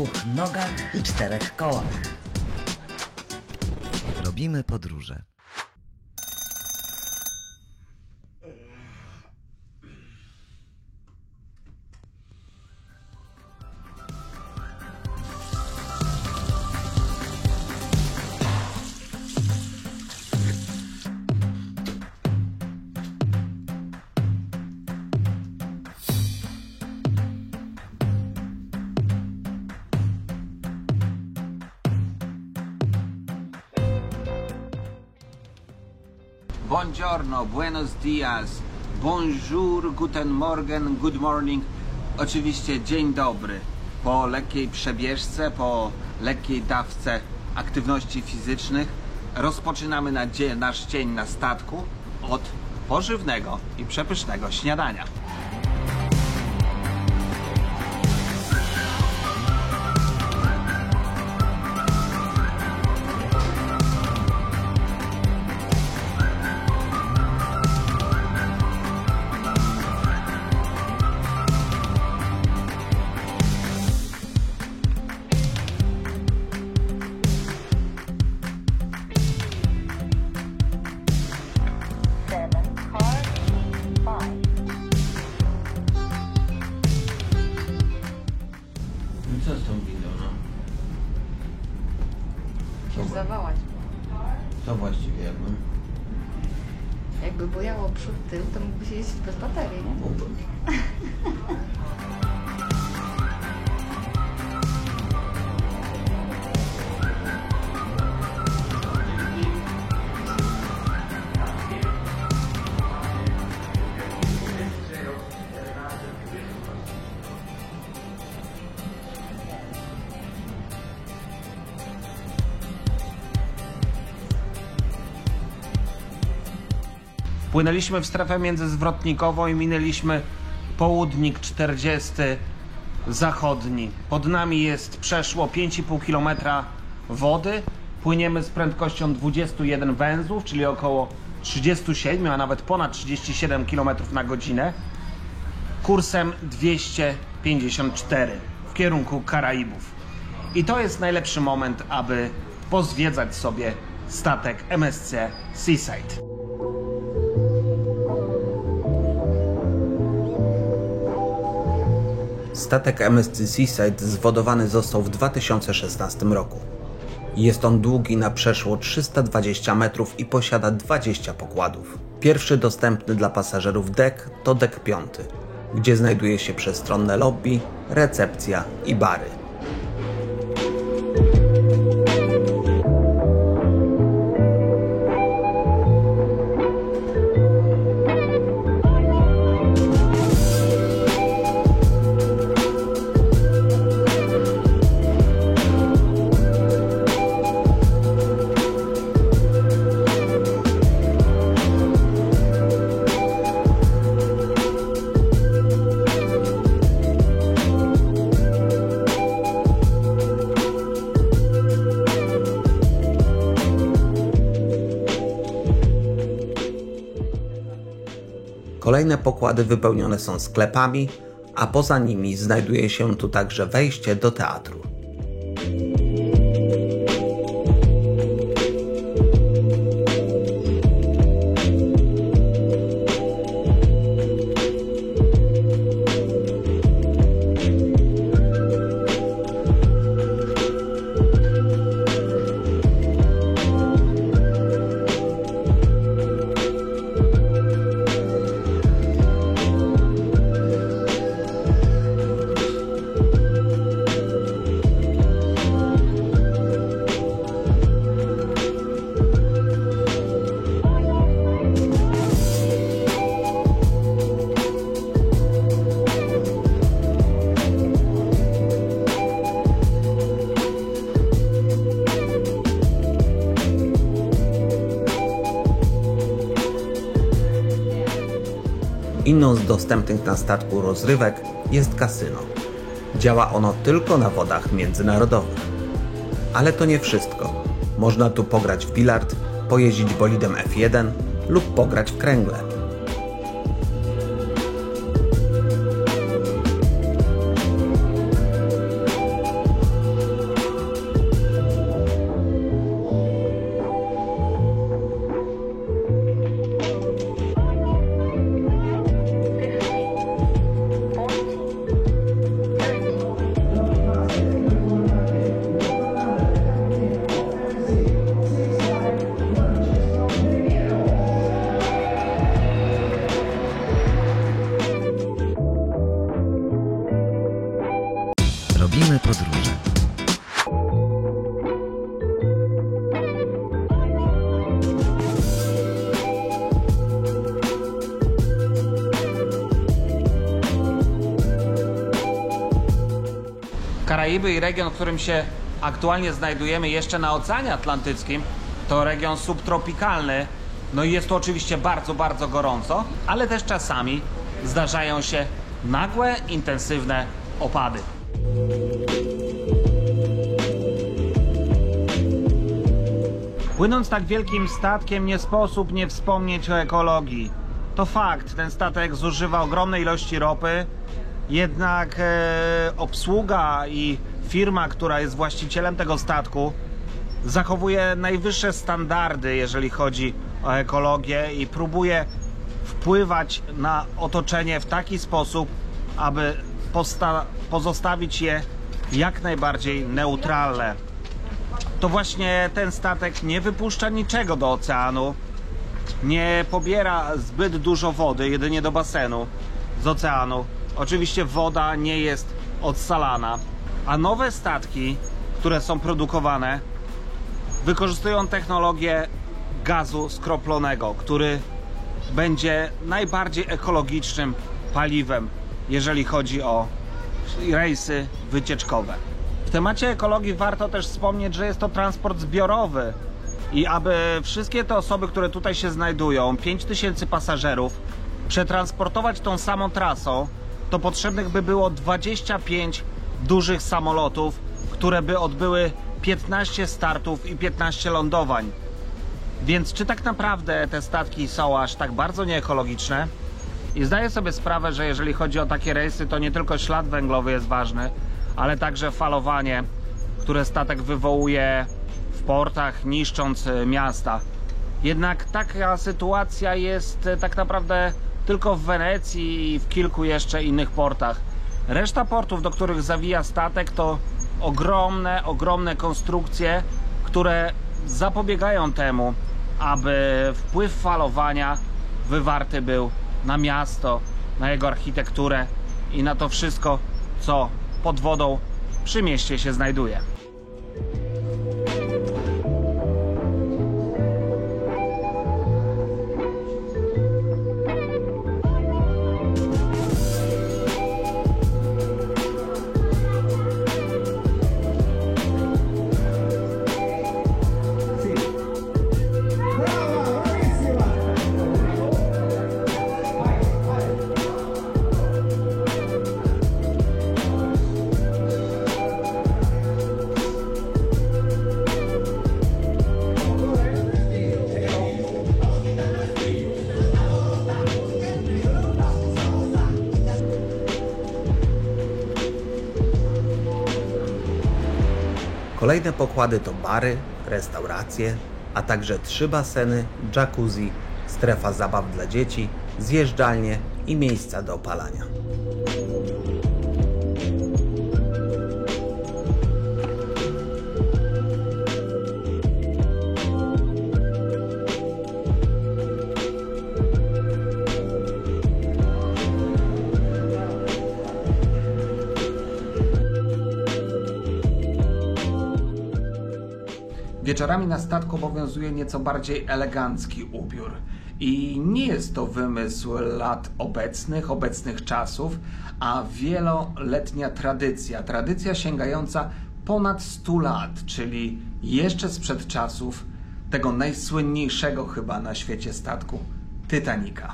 2 nogach i 4 kołach. Robimy podróże. Buongiorno, buenos dias, bonjour, guten morgen, good morning. Oczywiście dzień dobry. Po lekkiej przebieżce, po lekkiej dawce aktywności fizycznych rozpoczynamy nasz dzień na statku od pożywnego i przepysznego śniadania. Co z tą windą, no? Musisz zawołać. Co właściwie jakbym? Jakby bojało przód, tył, to mógłbyś jeździć bez baterii, nie? Mógłbym. Wpłynęliśmy w strefę międzyzwrotnikową i minęliśmy południk 40 zachodni. Pod nami jest przeszło 5,5 km wody. Płyniemy z prędkością 21 węzłów, czyli około 37, a nawet ponad 37 km na godzinę. Kursem 254 w kierunku Karaibów. I to jest najlepszy moment, aby pozwiedzać sobie statek MSC Seaside. Statek MSC Seaside zwodowany został w 2016 roku. Jest on długi na przeszło 320 metrów i posiada 20 pokładów. Pierwszy dostępny dla pasażerów dek to dek 5, gdzie znajduje się przestronne lobby, recepcja i bary. Kolejne pokłady wypełnione są sklepami, a poza nimi znajduje się tu także wejście do teatru. Inną z dostępnych na statku rozrywek jest kasyno. Działa ono tylko na wodach międzynarodowych. Ale to nie wszystko. Można tu pograć w bilard, pojeździć bolidem F1 lub pograć w kręgle. Karaiby i region, w którym się aktualnie znajdujemy jeszcze na Oceanie Atlantyckim, to region subtropikalny. No i jest tu oczywiście bardzo, bardzo gorąco, ale też czasami zdarzają się nagłe, intensywne opady. Płynąc tak wielkim statkiem, nie sposób nie wspomnieć o ekologii. To fakt, ten statek zużywa ogromne ilości ropy, jednak obsługa i firma, która jest właścicielem tego statku, zachowuje najwyższe standardy, jeżeli chodzi o ekologię i próbuje wpływać na otoczenie w taki sposób, aby pozostawić je jak najbardziej neutralne. To właśnie ten statek nie wypuszcza niczego do oceanu, nie pobiera zbyt dużo wody, jedynie do basenu z oceanu. Oczywiście woda nie jest odsalana, a nowe statki, które są produkowane, wykorzystują technologię gazu skroplonego, który będzie najbardziej ekologicznym paliwem, jeżeli chodzi o rejsy wycieczkowe. W temacie ekologii warto też wspomnieć, że jest to transport zbiorowy i aby wszystkie te osoby, które tutaj się znajdują, 5000 pasażerów, przetransportować tą samą trasą, to potrzebnych by było 25 dużych samolotów, które by odbyły 15 startów i 15 lądowań. Więc czy tak naprawdę te statki są aż tak bardzo nieekologiczne? I zdaję sobie sprawę, że jeżeli chodzi o takie rejsy, to nie tylko ślad węglowy jest ważny, ale także falowanie, które statek wywołuje w portach, niszcząc miasta. Jednak taka sytuacja jest tak naprawdę tylko w Wenecji i w kilku jeszcze innych portach. Reszta portów, do których zawija statek, to ogromne konstrukcje, które zapobiegają temu, aby wpływ falowania wywarty był na miasto, na jego architekturę i na to wszystko, co pod wodą przy mieście się znajduje. Kolejne pokłady to bary, restauracje, a także 3 baseny, jacuzzi, strefa zabaw dla dzieci, zjeżdżalnie i miejsca do opalania. Wieczorami na statku obowiązuje nieco bardziej elegancki ubiór. I nie jest to wymysł lat obecnych czasów, a wieloletnia tradycja. Tradycja sięgająca ponad 100 lat, czyli jeszcze sprzed czasów tego najsłynniejszego chyba na świecie statku, Titanica.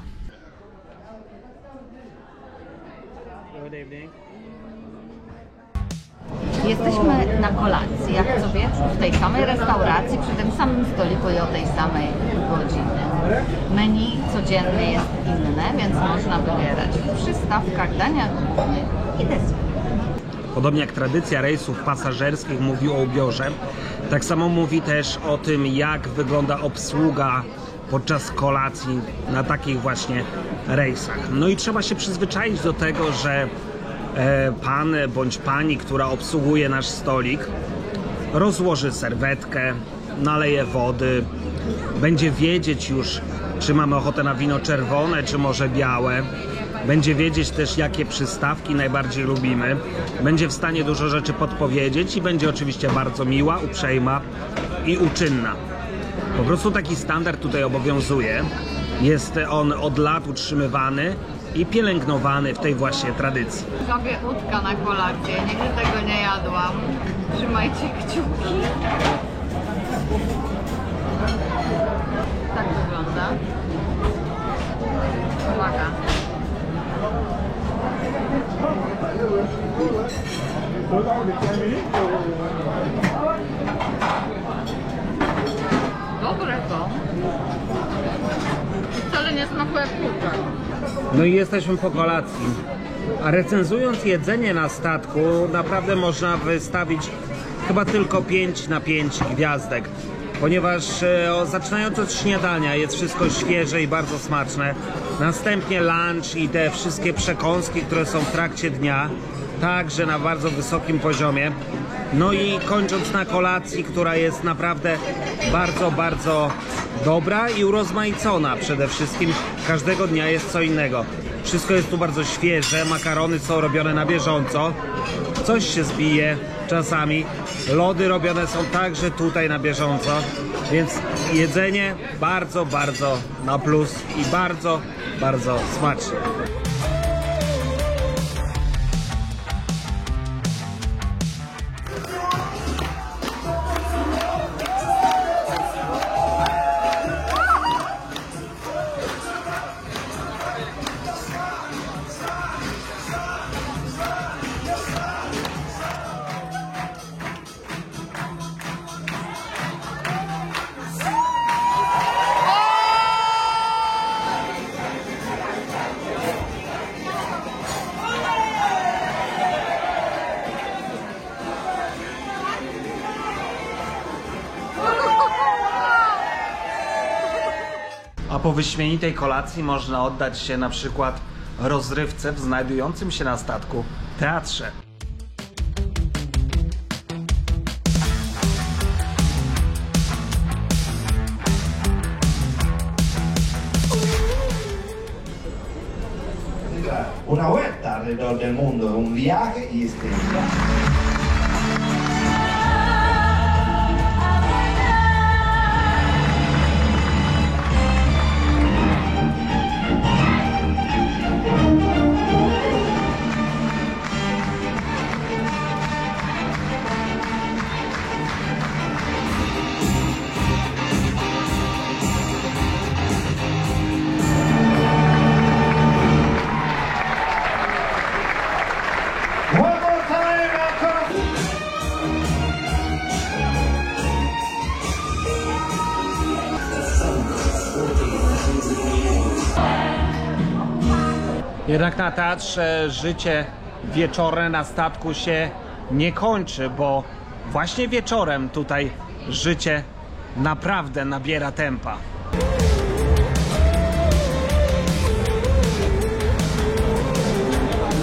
Jesteśmy na kolacji, jak sobie, w tej samej restauracji, przy tym samym stoliku i o tej samej godzinie. Menu codziennie jest inne, więc można wybierać w przystawkach, daniach głównych i deser. Podobnie jak tradycja rejsów pasażerskich mówi o ubiorze, tak samo mówi też o tym, jak wygląda obsługa podczas kolacji na takich właśnie rejsach. No i trzeba się przyzwyczaić do tego, że pan bądź pani, która obsługuje nasz stolik, rozłoży serwetkę, naleje wody, będzie wiedzieć już, czy mamy ochotę na wino czerwone, czy może białe. Będzie wiedzieć też, jakie przystawki najbardziej lubimy. Będzie w stanie dużo rzeczy podpowiedzieć i będzie oczywiście bardzo miła, uprzejma i uczynna. Po prostu taki standard tutaj obowiązuje. Jest on od lat utrzymywany i pielęgnowany w tej właśnie tradycji. Zrobię udka na kolację, nigdy tego nie jadłam. Trzymajcie kciuki. Tak wygląda. Uwaga. Dobre to. Wcale nie smakuje jak kurczak. No i jesteśmy po kolacji. A recenzując jedzenie na statku, naprawdę można wystawić chyba tylko 5 na 5 gwiazdek. Ponieważ zaczynając od śniadania jest wszystko świeże i bardzo smaczne. Następnie lunch i te wszystkie przekąski, które są w trakcie dnia, także na bardzo wysokim poziomie. No i kończąc na kolacji, która jest naprawdę bardzo, bardzo dobra i urozmaicona przede wszystkim. Każdego dnia jest co innego. Wszystko jest tu bardzo świeże, makarony są robione na bieżąco. Coś się zbije czasami. Lody robione są także tutaj na bieżąco. Więc jedzenie bardzo, bardzo na plus i bardzo, bardzo smaczne. A po wyśmienitej kolacji można oddać się na przykład rozrywce w znajdującym się na statku teatrze. Una vuelta alrededor del mundo, un viaje y estella. One more time, Malcolm! Jednak na teatrze życie wieczorne na statku się nie kończy, bo właśnie wieczorem tutaj życie naprawdę nabiera tempa.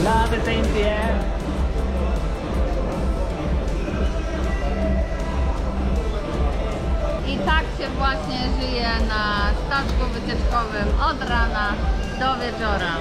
Love it in the air. I tak się właśnie żyje na statku wycieczkowym od rana do wieczora.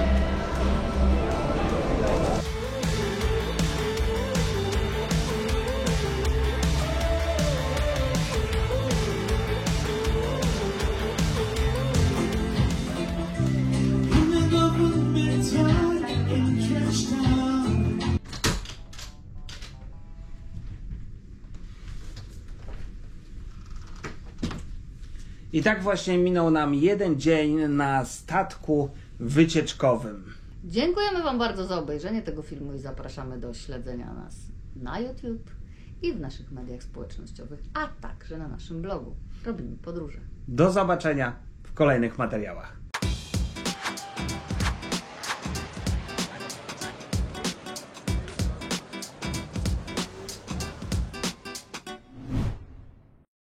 I tak właśnie minął nam jeden dzień na statku wycieczkowym. Dziękujemy Wam bardzo za obejrzenie tego filmu i zapraszamy do śledzenia nas na YouTube i w naszych mediach społecznościowych, a także na naszym blogu Robimy Podróże. Do zobaczenia w kolejnych materiałach.